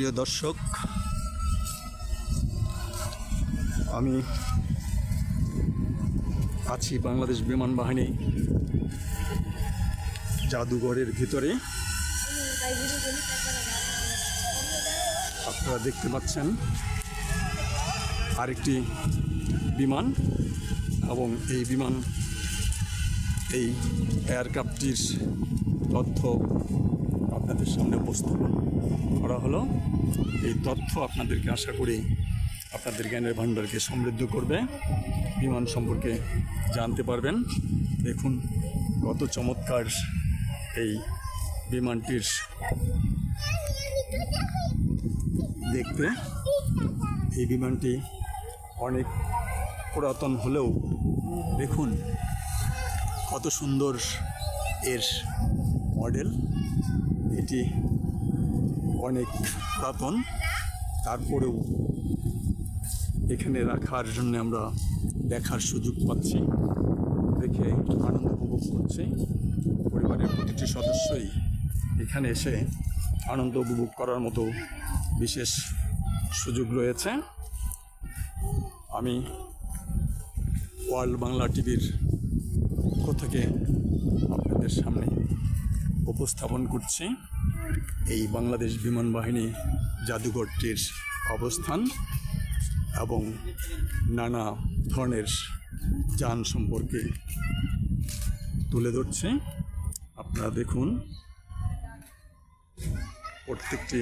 প্রিয় দর্শক, আমি আছি বাংলাদেশ বিমান বাহিনী জাদুঘরের ভিতরে। আপনারা দেখতে পাচ্ছেন আরেকটি বিমান, এবং এই বিমান এই এয়ারক্রাফটটির তথ্য আপনাদের সামনে উপস্থাপন করা হলো। এই তথ্য আপনাদেরকে আশা করি আপনাদের জ্ঞানের ভাণ্ডারকে সমৃদ্ধ করবে, বিমান সম্পর্কে জানতে পারবেন। দেখুন কত চমৎকার এই বিমানটির দেখতে। এই বিমানটি অনেক পুরাতন হলেও দেখুন কত সুন্দর এর মডেল। এটি অনেক পুরাতন, তারপরেও এখানে রাখার জন্য আমরা দেখার সুযোগ পাচ্ছি, দেখে আনন্দ উপভোগ করছি। পরিবারের প্রতিটি সদস্যই এখানে এসে আনন্দ উপভোগ করার মতো বিশেষ সুযোগ রয়েছে। আমি ওয়ার্ল্ড বাংলা টিভির পক্ষ থেকে আপনাদের সামনে উপস্থাপন করছি এই বাংলাদেশ বিমান বাহিনী জাদুঘরটির অবস্থান এবং নানা ধরনের যান সম্পর্কে তুলে ধরছে। আপনারা দেখুন প্রত্যেকটি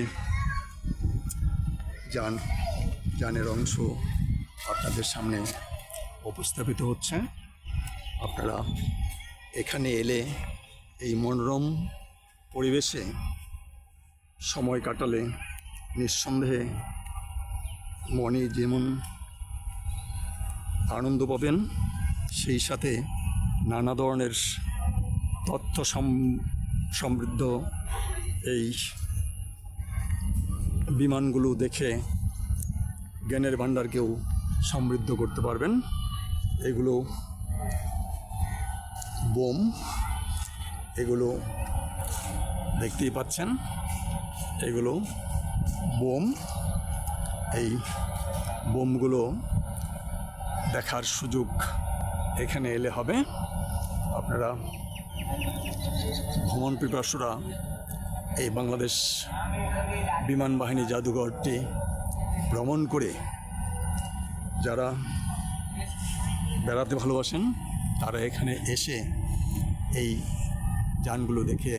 যানের অংশ আপনাদের সামনে উপস্থাপিত হচ্ছে। আপনারা এখানে এলে এই মনোরম পরিবেশে সময় কাটালে নিঃসন্দেহে মনে যেমন আনন্দ পাবেন, সেই সাথে নানা ধরনের তথ্য সমৃদ্ধ এই বিমানগুলো দেখে জ্ঞানের ভাণ্ডারকেও সমৃদ্ধ করতে পারবেন। এগুলো বোম, এগুলো দেখতেই পাচ্ছেন, এগুলো বোম। এই বোমগুলো দেখার সুযোগ এখানে এলে হবে। আপনারা ভ্রমণ পিপাসুরা এই বাংলাদেশ বিমান বাহিনী জাদুঘরটি ভ্রমণ করে যারা বেড়াতে ভালোবাসেন তারা এখানে এসে এই যানগুলো দেখে